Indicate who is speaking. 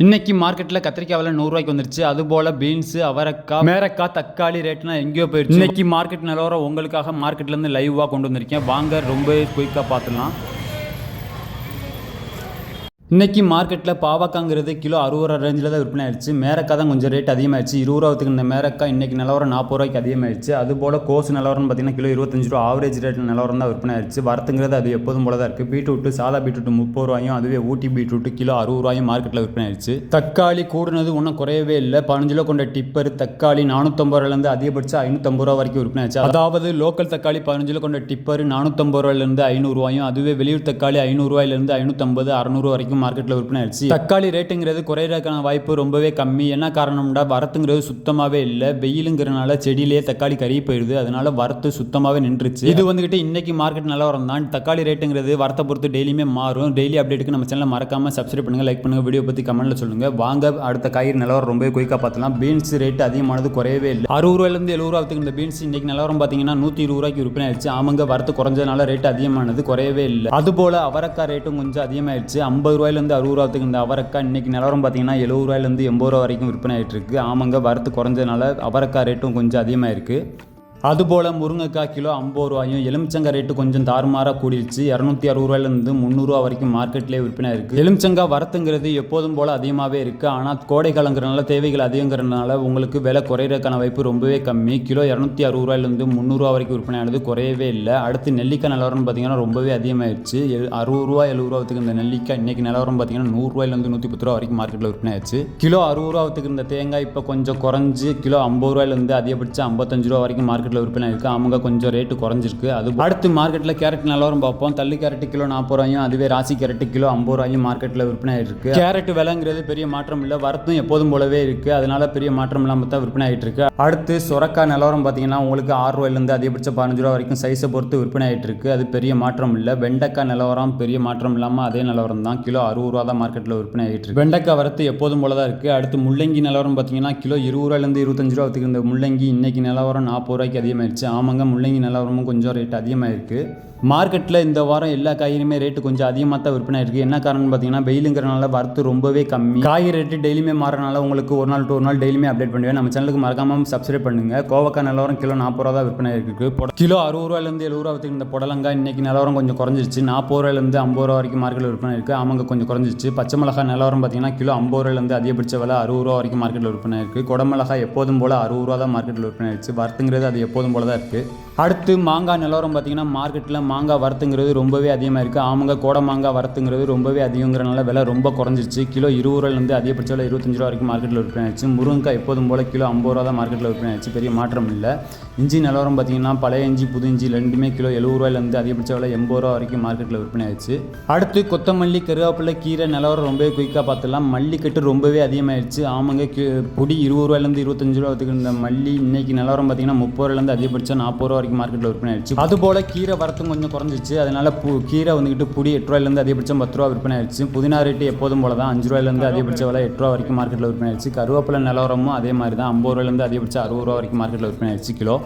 Speaker 1: இன்னைக்கு மார்க்கெட்டில் கத்திரிக்காய் விலை 100 ரூபாய்க்கு வந்துருச்சு. அதுபோல் பீன்ஸு, அவரைக்காய், மேரக்காய், தக்காளி ரேட்லாம் எங்கேயோ போயிடுச்சு. இன்னைக்கு மார்க்கெட் நிலவரம் உங்களுக்காக மார்க்கெட்லேருந்து லைவாக கொண்டு வந்திருக்கேன். வாங்க ரொம்ப குயிக்காக பார்த்துடலாம். இன்றைக்கி மார்க்கெட்டில் பாவக்காங்கிறது கிலோ 60 ரூபா ரேஞ்சில் தான் விற்பனை ஆயிடுச்சு. மேரக்காய் தான் கொஞ்சம் ரேட் அதிகமாகிடுச்சு. 20 ரூபாய்க்கு இந்த மேரக்காய் இன்றைக்கி நிலவரம் 40 ரூபாய்க்கு அதிகமாகிடுச்சு. அதுபோல் கோஸ் நிலவரம்னு பார்த்தீங்கன்னா கிலோ 25 ரூபா ஆவரேஜ் ரேட் நிலவரம் தான் விற்பனை ஆயிடுச்சு. வரத்துங்கிறது அது எப்போதும் போல தான் இருக்குது. பீட்ரூட்டு, சாதா பீட்ரூட்டு 30 ரூபாயும், அதுவே ஊட்டி பீட்ரூட்டு கிலோ 60 ரூபாயும் மார்க்கெட்டில் விற்பனை ஆயிடுச்சு. தக்காளி கூடுனது ஒன்றும் குறையவே இல்லை. 15 கிலோ கொண்ட டிப்பர் தக்காளி 450 ரூபாயிலேருந்து அதிகபட்சம் 550 ரூபா வரைக்கும் விற்பனை ஆச்சு. அதாவது லோக்கல் தக்காளி 15 கிலோ கொண்ட டிப்பர் 450 ரூபாயிலேருந்து 500 ரூபாயும், அதுவே வெளியூர் தக்காளி 500 ரூபாயிலேருந்து 550, 600 வரைக்கும் மார்க்கெட்டில் விற்பனை ஆயிடுச்சு. தக்காளி ரேட்டுங்கிறது குறையறதுக்கான வாய்ப்பு ரொம்பவே கம்மி. என்ன காரணம்னா வரத்துங்கிறது சுத்தமாகவே இல்லை. வெயிலுங்கிறனால செடியிலேயே தக்காளி கறி போயிடுது. அதனால வரத்து சுத்தமாகவே நின்றுச்சு. இது வந்துகிட்டு இன்னைக்கு மார்க்கெட் நிலவரம் தான். தக்காளி ரேட்டுங்கிறது வரத்தை பொறுத்து டெய்லியுமே மாறும். டெய்லி அப்டேட்டுக்கு நம்ம சேனலை மறக்காம சப்ஸ்கிரைப் பண்ணுங்க, லைக் பண்ணுங்க, வீடியோ பற்றி கமெண்ட்ல சொல்லுங்க. வாங்க அடுத்த காய்கறி நிலவரம் ரொம்பவே குயிக்காக பார்த்தலாம். பீன்ஸ் ரேட் அதிகமானது குறையவே இல்லை. 60 ரூபாயிலிருந்து 70 ரூபாய்க்கு இந்த பீன்ஸ் இன்னைக்கு நிலவரம் பார்த்தீங்கன்னா 120 ரூபாய்க்கு விற்பனை ஆயிடுச்சு. ஆமாங்க, வரத்து குறைஞ்சதுனால ரேட் அதிகமானது குறையவே இல்லை. அதுபோல அவரைக்காய் ரேட்டும் கொஞ்சம் அதிகமாயிடுச்சு. 50 ரூபாயிலிருந்து 60 ரூபாய்க்கு இந்த அவரைக்காய் இன்னைக்கு நிலவரம் பார்த்தீங்கன்னா 70 ரூபாயிலிருந்து 80 ரூபா வரைக்கும் விற்பனை ஆகிட்டு இருக்கு. ஆமாங்க, வரத்து குறைஞ்சதுனால அவரைக்காய் ரேட்டும் கொஞ்சம் அதிகமாக இருக்குது. அதுபோல் முருங்கைக்காய் கிலோ 50 ரூபாயும், எலுமிச்சங்காய் ரேட்டு கொஞ்சம் தாறுமாறாக கூடிடுச்சு. 260 ரூபாயிலேருந்து 300 ரூபா வரைக்கும் மார்க்கெட்லேயே விற்பனை இருக்குது. எலுமிச்சங்காய் வரத்துங்கிறது எப்போதும் போல் அதிகமாகவே இருக்குது. ஆனால் கோடை காலங்கிறனால தேவைகள் அதிகங்கிறனால உங்களுக்கு விலை குறையிறதுக்கான வாய்ப்பு ரொம்பவே கம்மி. கிலோ 260 ரூபாயிலேருந்து 300 ரூபா வரைக்கும் விற்பனை ஆனது குறையவே இல்லை. அடுத்து நெல்லிக்காய் நிலவரம்னு பார்த்தீங்கன்னா ரொம்பவே அதிகமாகிடுச்சு. 60 ரூபா 70 ரூபாய்க்கு இந்த நெல்லிக்காய் இன்னைக்கு நிலவரம் பார்த்தீங்கன்னா 100 ரூபாயிலேருந்து 110 ரூபா வரைக்கும் மார்க்கெட்டில் விற்பனை ஆயிடுச்சு. கிலோ 60 ரூபாய்க்கு இந்த தேங்காய் இப்போ கொஞ்சம் குறைஞ்சி கிலோ 50 ரூபாயிலேருந்து அதிகபட்சம் 55 ரூபா வரைக்கும் மார்க்கெட்டில் விற்பனை இருக்குது. அவங்க கொஞ்சம் ரேட்டு குறைஞ்சிருக்கு. அது அடுத்து மார்க்கெட்டில் கேரட் நிலவரம் பார்ப்போம். தள்ளி கேரட் கிலோ 40 ரூபாயும், அதுவே ராசி கேரட் கிலோ 50 ரூபாயும் மார்க்கெட்டில் விற்பனை ஆகிருக்கு. கேரட் விலைங்கிறது பெரிய மாற்றம் இல்லை. வரத்தும் எப்போதும் போலவே இருக்குது. அதனால பெரிய மாற்றம் இல்லாமல் தான் விற்பனை ஆகிட்டு இருக்கு. அடுத்து சுரக்காய் நிலவரம் பார்த்தீங்கன்னா உங்களுக்கு 6 ரூபாயிலேருந்து அதிகபட்சம் 15 ரூபா வரைக்கும் சைஸை பொறுத்து விற்பனை ஆகிட்டு இருக்கு. அது பெரிய மாற்றம் இல்லை. வெண்டைக்காய் நிலவரம் பெரிய மாற்றம் இல்லாமல் அதே நிலவரம் தான். கிலோ 60 ரூபா தான் மார்க்கெட்டில் விற்பனை ஆகிட்டு இருக்கு. வெண்டைக்காய் வரத்து எப்போதும் போல தான் இருக்குது. அடுத்து முள்ளங்கி நிலவரம் பார்த்தீங்கன்னா கிலோ 20 ரூபாயிலேருந்து 25 ரூபா இந்த முள்ளங்கி இன்னைக்கு நிலவரம் 40 ரூபாய்க்கு அதிகமாகிடுச்சு. ஆமாங்க, முள்ளங்கி நிலவரமும் கொஞ்சம் ரேட் அதிகமாக இருக்குது. மார்க்கெட்டில் இந்த வாரம் எல்லா காய்கறியுமே ரேட்டு கொஞ்சம் அதிகமாக தான் விற்பனை இருக்குது. என்ன காரணம்னு பார்த்தீங்கன்னா வெயிலுங்கிறனால வரத்து ரொம்பவே கம்மி. காய்கறி ரேட்டு டெய்லியுமே மாறனால உங்களுக்கு ஒரு நாள் ஒரு நாள் டெய்லியுமே அப்டேட் பண்ணுவேன். நம்ம சேனலுக்கு மறக்காமல் சப்ஸ்கிரைப் பண்ணுங்கள். கோவக்காய் நிலவரம் கிலோ 40 ரூபா தான் விற்பனை இருக்குது. கிலோ 60 ரூபாயிலேருந்து 70 ரூபா இந்த புடலங்காய் இன்னைக்கு நிலவரம் கொஞ்சம் குறைஞ்சிருச்சு. 40 ரூபாயிலேருந்து 50 ரூபா வரைக்கும் மார்க்கெட்டில் விற்பனை இருக்குது. ஆமாங்க, கொஞ்சம் குறைஞ்சிருச்சு. பச்சை மிளகாய் நிலவரம் பார்த்தீங்கன்னா கிலோ 50 ரூபாயிலேருந்து அதிகபட்ச விலை 60 ரூபா வரைக்கும் மார்க்கெட்டில் விற்பனை இருக்குது. குடமிளகாய் எப்போதும் போல் 60 ரூபா தான் மார்க்கெட்டில் விற்பனை ஆயிடுச்சு. வரத்துங்கிறது அது எப்போதும் போல தான் இருக்குது. அடுத்து மாங்காய் நிலவரம் பார்த்தீங்கன்னா மார்க்கெட்டில் மாங்காய் வரத்துங்கிறது ரொம்பவே அதிகமாக இருக்குது. ஆமாங்க, கோடை மாங்காய் வரத்துங்கிறது ரொம்பவே அதிகங்கிறனால விலை ரொம்ப குறைஞ்சிருச்சு. கிலோ 20 ரூபாயிலேருந்து அதிகபட்ச விலை 25 ரூபா வரைக்கும் மார்க்கெட்டில் விற்பனை ஆயிடுச்சு. முருங்கைக்காய் எப்போதும் போல் கிலோ 50 ரூபா தான் மார்க்கெட்டில் விற்பனை ஆயிடுச்சு. பெரிய மாற்றம் இல்லை. இஞ்சி நிலவரம் பார்த்தீங்கன்னா பழைய இஞ்சி புது இஞ்சி ரெண்டுமே கிலோ 70 ரூபாயிலேருந்து அதிகபட்ச விலை 80 ரூபா வரைக்கும் மார்க்கெட்டில் விற்பனை ஆயிடுச்சு. அடுத்து கொத்தமல்லி, கருவேப்பிலை, கீரை நிலவரம் ரொம்பவே குயிக்காக பார்த்துலாம். மல்லிக்கட்டு ரொம்பவே அதிகமாகிடுச்சு. ஆமாங்க, பொடி 20 ரூபாயிலேருந்து 25 ரூபா இந்த மல்லி இன்னைக்கு நிலவரம் பார்த்தீங்கன்னா 30 ரூபாயிலேருந்து அதிகபட்சம் 40 ரூபா வரைக்கும் மார்க்கெட்டில் விற்பனை ஆயிடுச்சு. அதுபோல் கீரை வரத்தும் கொஞ்சம் குறைஞ்சிச்சு. அதனால கீரை வந்துக்கிட்டு புடி 8 ரூபாயிலேருந்து அதிகபட்சம் 10 ரூபா விற்பனை ஆயிடுச்சு. புதினா ரேட்டு எப்போதும் போல தான் 5 ரூபாயிலேருந்து அதிகபட்ச விலை 8 ரூபா வரைக்கும் மார்க்கெட்டில் விற்பனை ஆயிடுச்சு. கருவேப்பிலை நிலவரமும் அதே மாதிரி தான் 50 ரூபாயிலேருந்து அதிகபட்சம் 60 ரூபா வரைக்கும் மார்க்கெட்டில் விற்பனை ஆயிடுச்சு கிலோ.